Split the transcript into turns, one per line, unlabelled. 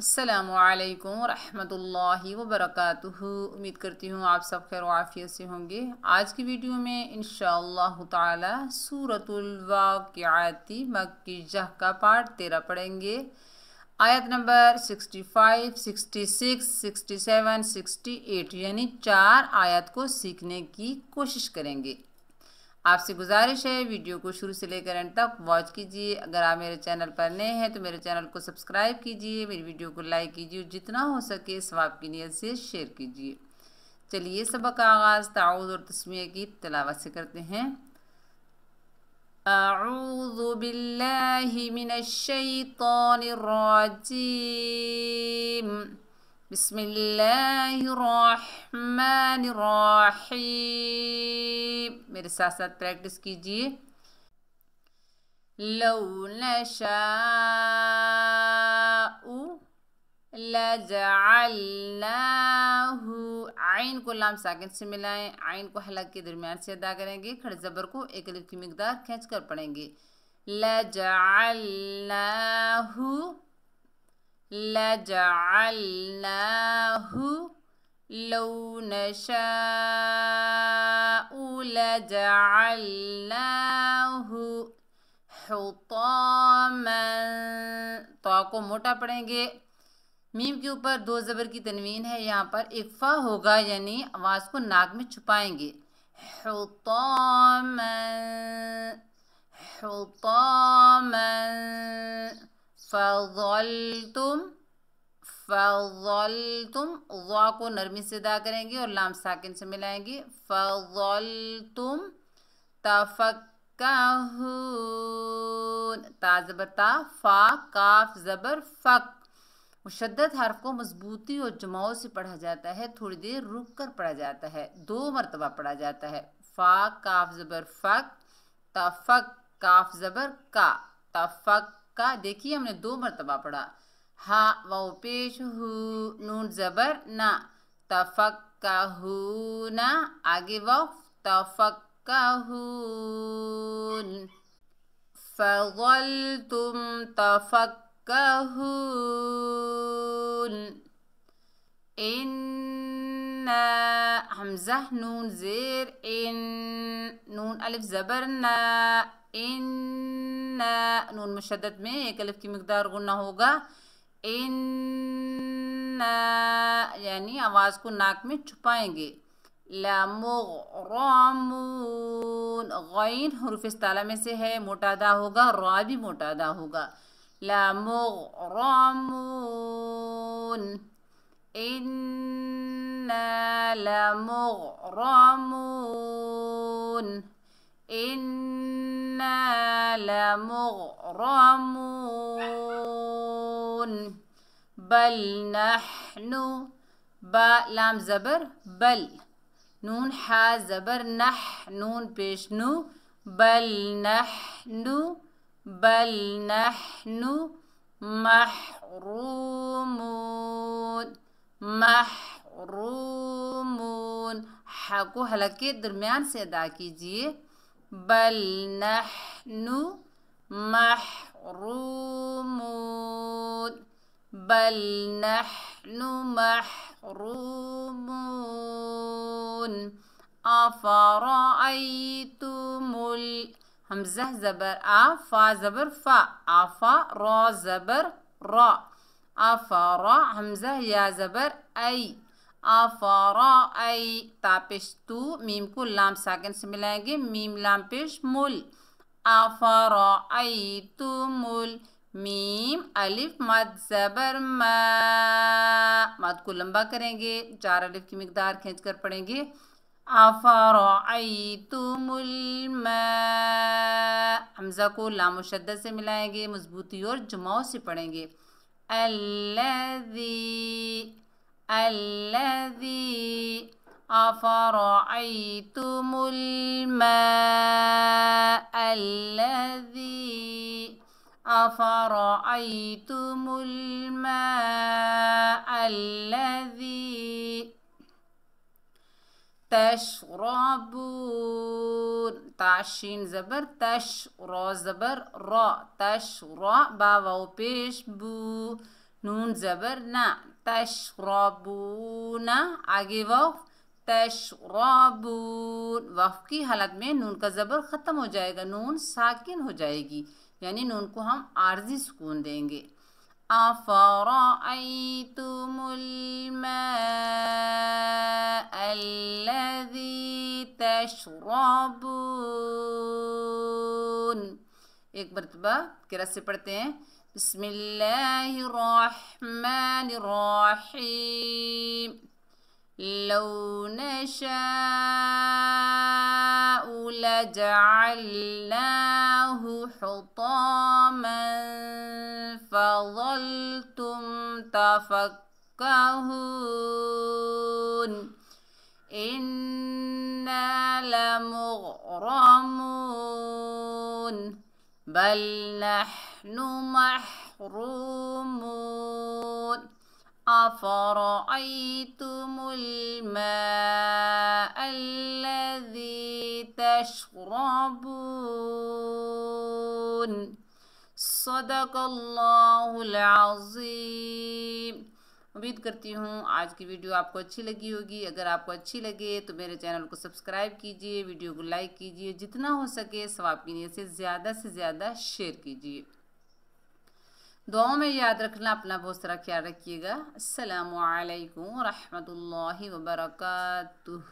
अस्सलामुअलैकुम रहमतुल्लाहि व बरकातुहू। उम्मीद करती हूँ आप सब खैर आफियत से होंगे। आज की वीडियो में इंशाअल्लाह ताला सूरतुल वाक़िआती मक्किय्यह का पार्ट 13 पढ़ेंगे। आयत नंबर 65, 66, 67, 68 यानी 4 आयत को सीखने की कोशिश करेंगे। आपसे गुजारिश है वीडियो को शुरू से लेकर एंड तक वॉच कीजिए। अगर आप मेरे चैनल पर नए हैं तो मेरे चैनल को सब्सक्राइब कीजिए, मेरी वीडियो को लाइक कीजिए, जितना हो सके सवाब की नियत से शेयर कीजिए। चलिए सबक का आगाज़ ताऊज़ और तस्मीह की तिलावत से करते हैं। अऊज़ु बिल्लाहि मिनश शैतानिर रजीम। बिस्मिल्लाहिर्रहमानिर्रहीम। मेरे साथ साथ प्रैक्टिस कीजिए। लौ नशाउ लजअलनाहु। आइन को लाम साकिन से मिलाएं, आइन को हलक के दरमियान से अदा करेंगे, खड़े जबर को एक अलिफ की मिकदार खींच कर पढ़ेंगे। लजअलनाहु लजअलनाहु लौ नशाउ लजअलनाहु हुतामन। तो को मोटा पढ़ेंगे। मीम के ऊपर दो ज़बर की तनवीन है, यहाँ पर एक फ़ा होगा यानी आवाज़ को नाक में छुपाएंगे। हुतामन हुतामन। फ़ज़लतुम फ़ज़लतुम। ज़ा को नरमी से अदा करेंगे और लाम साकिन से मिलाएंगे। फ़ज़लतुम तफ़क्कहून। ता ज़बर ता, फ़ा काफ ज़बर फ़क। मुशद्दद हर्फ को मजबूती और जमाओ से पढ़ा जाता है, थोड़ी देर रुक कर पढ़ा जाता है, 2 मरतबा पढ़ा जाता है। फ़ा काफ ज़बर फ़क, तफ़क काफ ज़बर का, तफ़क का। देखिए हमने 2 मरतबा पढ़ा। हा वाव पेश हु, नून ज़बर ना, तफ़क्कहूना। आगे वाव तफ़क्कहून। फ़ज़लतुम तफ़क्कहून। इन्ना हमज़ा नून ज़ेर इन, नून अलिफ ज़बर ना, इन्ना नून मुशद्दद में एक अलिफ की मिकदार गुन्ना होगा। इन्ना यानी आवाज़ को नाक में छुपाएंगे। लमुग़रमून। गैन हुरूफ़ इस्ताला में से है, मोटा अदा होगा, रा भी मोटा अदा होगा। लमुग़रमून। इन्ना लमुग़रमून। इन्ना लमुग़रमून। बल नहनु। बा लाम ज़बर बल, नून हा ज़बर नह, नून पेश नु। बल नहनु बल नहनु महरूमून महरूमून। हा को हलक के दरमियान से अदा कीजिए। बल नहनु महरूमून बल नहनु महरूमून। अफ़रअय्तुमुल। हमज़ा ज़बर आ, फ़ा ज़बर फ़ा, आफ़ा रा ज़बर रा। अफ़रा हमज़ा या ज़बर ऐ, अफ़रअय। ता पेश तू, मीम को लाम साकिन से मिलाएंगे, मीम लाम पेश मुल। अफ़रअय्तुमुल। मीम अलिफ मद ज़बर मा, मद को लंबा करेंगे, 4 अलिफ की मिकदार खींच कर पढ़ेंगे। अफ़रअय्तुमुल मा। हमज़ा को लाम मुशद्दद से मिलाएंगे, मजबूती और जमाओ से पढ़ेंगे। अल्लज़ी अल्लज़ी। अफ़रअय्तुमुल मा अल्लज़ी। अफ़रअय्तुमुल मा अल्लज़ी तशरबून। ताशीन ज़बर तश, रा ज़बर रा, तश रा। बा वाव पेश बू, नून ज़बर ना, तशरबूना, आगे वक़्फ़, तशरबून, वक़्फ़ की हालत में नून का ज़बर ख़त्म हो जाएगा, नून साकिन हो जाएगी, यानी नून को हम आर्ज़ी सुकून देंगे। अफ़रअय्तुमुल माअल्लज़ी तशरबून। एक मरतबा क़िराअत से पढ़ते हैं, बिस्मिल्लाहिर्रहमानिर्रहीम। लौ नशाअ लजअल्नाहु हुतामन फज़ल्तुम तफ़क्कहून। इन्ना लमुग़रमून बल नहनु महरूमून। अफ़रअय्तुमुल माअल्लज़ी तशरबून। सदक़ल्लाहुल अज़ीम। उम्मीद करती हूँ आज की वीडियो आपको अच्छी लगी होगी। अगर आपको अच्छी लगे तो मेरे चैनल को सब्सक्राइब कीजिए, वीडियो को लाइक कीजिए, जितना हो सके सवाब की नीयत से ज़्यादा शेयर कीजिए। दुआओं में याद रखना, अपना बहुत सारा ख्याल रखिएगा। अस्सलामु अलैकुम व रहमतुल्लाहि व बरकातुहू।